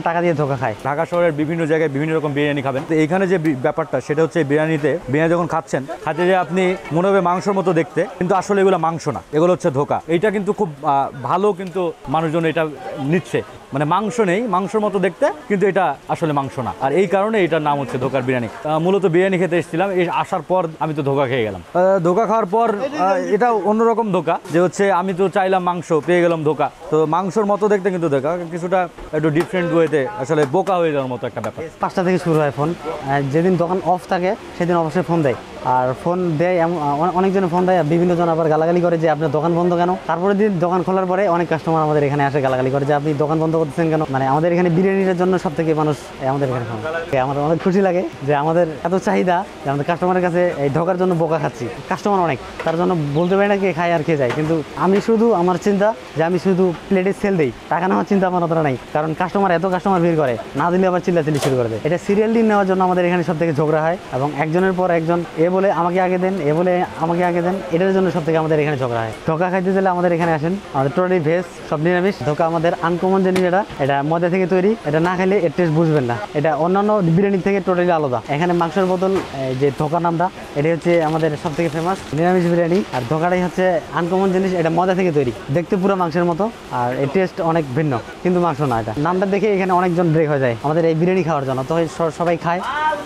টাকা দিয়ে ধোকা খায়। ঢাকা শহরের বিভিন্ন জায়গায় বিভিন্ন রকম বিরিয়ানি খাবেন, তো এইখানে যে ব্যাপারটা সেটা হচ্ছে বিরিয়ানি যখন খাচ্ছেন খাতে যে আপনি মনে হবে মাংসের মতো দেখতে, কিন্তু আসলে এগুলো মাংস না, এগুলো হচ্ছে ধোকা। এইটা কিন্তু খুব ভালো, কিন্তু মানুষজন এটা নিচ্ছে, মানে মাংস নেই, মাংসের মতো দেখতে, কিন্তু এটা আসলে মাংস না। আর এই কারণে এটার নাম হচ্ছে ধোকার বিরিয়ানি। মূলত বিরিয়ানি খেতে এসেছিলাম, এই আসার পর আমি তো ধোকা খেয়ে গেলাম। ধোকা খাওয়ার পর এটা অন্যরকম ধোকা, যে হচ্ছে আমি তো চাইলাম মাংস, পেয়ে গেলাম ধোকা। তো মাংসর মতো দেখতে, কিন্তু ধোকা কিছুটা একটু ডিফারেন্ট ওয়েতে, আসলে বোকা হয়ে যাওয়ার মতো একটা ব্যাপার। 5টা থেকে শুরু হয় ফোন, যেদিন দোকান অফ থাকে সেদিন অবশ্যই ফোন দেয়। আর ফোন দেয় অনেকজনে ফোন দেয়, বিভিন্ন জন আবার গালাগালি করে যে আপনার দোকান বন্ধ কেন। তারপরে দিন দোকান খোলার পরে অনেক কাস্টমার আমাদের এখানে আসে গালাগালি করে যে আপনি দোকান বন্ধ করতেছেন কেন। মানে আমাদের এখানে বিরিয়ানির জন্য সব থেকে মানুষ আমাদের এখানে আমাদের অনেক খুশি লাগে যে আমাদের এত চাহিদা যে আমাদের কাস্টমারের কাছে এই ধোকার জন্য বোকা খাচ্ছি। কাস্টমার অনেক, তার জন্য বলতে পারি না কে খায় আর কে যায়, কিন্তু আমি শুধু আমার চিন্তা যে আমি শুধু প্লেটে সেল দিই, টাকা নেওয়ার চিন্তা আমার অতটা নাই। কারণ এত কাস্টমার ভিড় করে, না দিলে আবার চিল্লাচিল্লি শুরু করে দেয়। এটা সিরিয়ালি নেওয়ার জন্য আমাদের এখানে সব থেকে ঝগড়া হয়, এবং একজনের পর একজন বলে আমাকে আগে দেন, বলে আমাকে আগে দেন, এটার জন্য সব থেকে আমাদের এখানে ঝগড়া হয়। ধোকা খাইতে গেলে আমাদের এখানে আসেন, আমাদের টোটালি ভেজ, সব নিরামিষ। ধোকা আমাদের আনকমন জিনিস, এটা ময়দা থেকে তৈরি, এটা না খাইলে এর টেস্ট বুঝবেন না। এটা অন্যান্য বিরিয়ানি থেকে টোটালি আলাদা। এখানে মাংসের বদল যে ধোকা নামটা, এটা হচ্ছে আমাদের সব থেকে ফেমাস নিরামিষ বিরিয়ানি। আর ধোকাটাই হচ্ছে আনকমন জিনিস, এটা ময়দা থেকে তৈরি, দেখতে পুরো মাংসের মতো, আর এর টেস্ট অনেক ভিন্ন, কিন্তু মাংস না। এটা নামটা দেখে এখানে অনেকজন ব্রেক হয়ে যায় আমাদের এই বিরিয়ানি খাওয়ার জন্য। তো সবাই খায়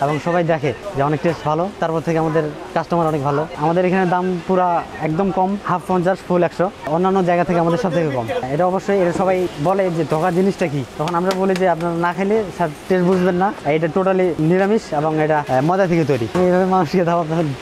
এবং সবাই দেখে যে অনেক টেস্ট ভালো, তারপর থেকে আমাদের কাস্টমার অনেক ভালো। আমাদের এখানে দাম পুরা একদম কম, হাফ 50, ফুল 100, অন্যান্য জায়গা থেকে আমাদের সব থেকে কম। এটা অবশ্যই, এটা সবাই বলে যে ধোকা জিনিসটা কি, তখন আমরা বলি যে আপনারা না খেলে টেস্ট বুঝবেন না, এটা টোটালি নিরামিষ এবং এটা ময়দা থেকে তৈরি। এইভাবে মানুষকে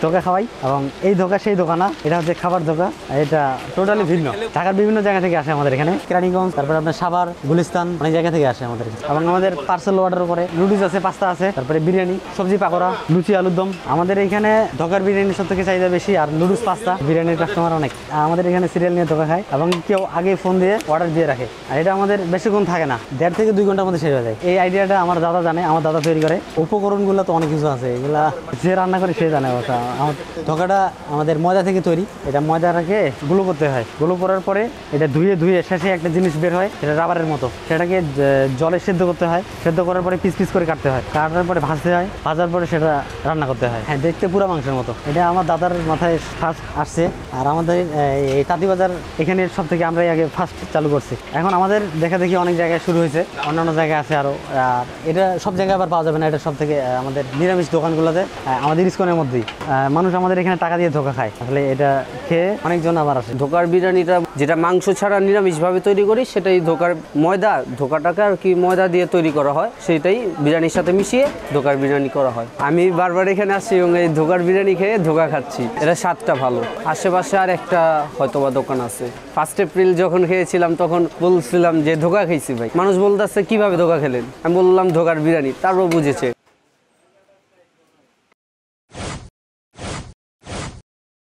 ধোকা খাওয়াই, এবং এই ধোকা সেই ধোকা না, এটা হচ্ছে খাবার ধোকা, এটা টোটালি ভিন্ন। ঢাকার বিভিন্ন জায়গা থেকে আসে আমাদের এখানে, কেরানীগঞ্জ, তারপরে আপনার সাভার, গুলিস্তান, অনেক জায়গা থেকে আসে আমাদের। এবং আমাদের পার্সেল অর্ডার করে নুডলস আছে, পাস্তা আছে, তারপরে বিরিয়ানি, সবজি পাকোড়া, লুচি, আলুর দম। আমাদের এখানে ধোকার বিরিয়ানি সব থেকে চাহিদা বেশি, আর নুডলস, পাস্তা, বিরিয়ানির কাস্টমার অনেক। আমাদের এখানে সিরিয়াল নিয়ে ধোকা খায়, এবং কেউ আগে ফোন দিয়ে অর্ডার দিয়ে রাখে। আর এটা আমাদের বেশিক্ষণ থাকে না, 1.5 থেকে 2 ঘন্টার মধ্যে শেষ হয়ে যায়। এই আইডিয়াটা আমার দাদা জানে, আমার দাদা তৈরি করে। উপকরণগুলো তো অনেক কিছু আছে, এগুলা যে রান্না করে সে জানে। আমার ধোকাটা আমাদের ময়দা থেকে তৈরি, এটা ময়দাটাকে গুলো করতে হয়, গুলো করার পরে এটা ধুয়ে শেষে একটা জিনিস বের হয়, এটা রাবারের মতো, সেটাকে জলে সেদ্ধ করতে হয়, সেদ্ধ করার পরে পিস করে কাটতে হয়, কাটার পরে ভাজতে হয়, ভাজার পরে সেটা রান্না করতে হয়। হ্যাঁ, দেখতে পুরো মাংসের মতো। এটা আমার দাদার মাথায় ফার্স্ট আসছে, আর আমাদের এই তাঁতিবাজার এখানে সব থেকে আমরাই আগে ফার্স্ট চালু করছি। এখন আমাদের দেখা দেখি অনেক জায়গায় শুরু হয়েছে, অন্যান্য জায়গায় আছে আরও। আর এটা সব জায়গায় আবার পাওয়া যাবে না, এটা সব থেকে আমাদের নিরামিষ দোকানগুলোতে, আমাদের ইস্কনের মধ্যেই মানুষ আমাদের এখানে টাকা দিয়ে ধোকা খায়। আসলে এটা খেয়ে অনেকজন আবার আসে। ধোকার বিরিয়ানিটা যেটা মাংস ছাড়া নিরামিষভাবে তৈরি করি, সেটাই ধোকার ধোকাটাকে আর কি ময়দা দিয়ে তৈরি করা হয়, সেটাই বিরিয়ানির সাথে মিশিয়ে ধোকার বিরিয়ানি করা হয়। আমি বারবার এখানে আসছি এবং এই ধোকার বিরিয়ানি খেয়ে ধোকা খাচ্ছি, এটা স্বাদটা ভালো। আশেপাশে আর একটা হয়তোবা দোকান আছে, 1 এপ্রিল যখন খেয়েছিলাম তখন বলছিলাম যে ধোকা খেয়েছি ভাই, মানুষ বলতেছে কিভাবে ধোকা খেলেন, আমি বললাম ধোকার বিরিয়ানি, তারপর বুঝেছে।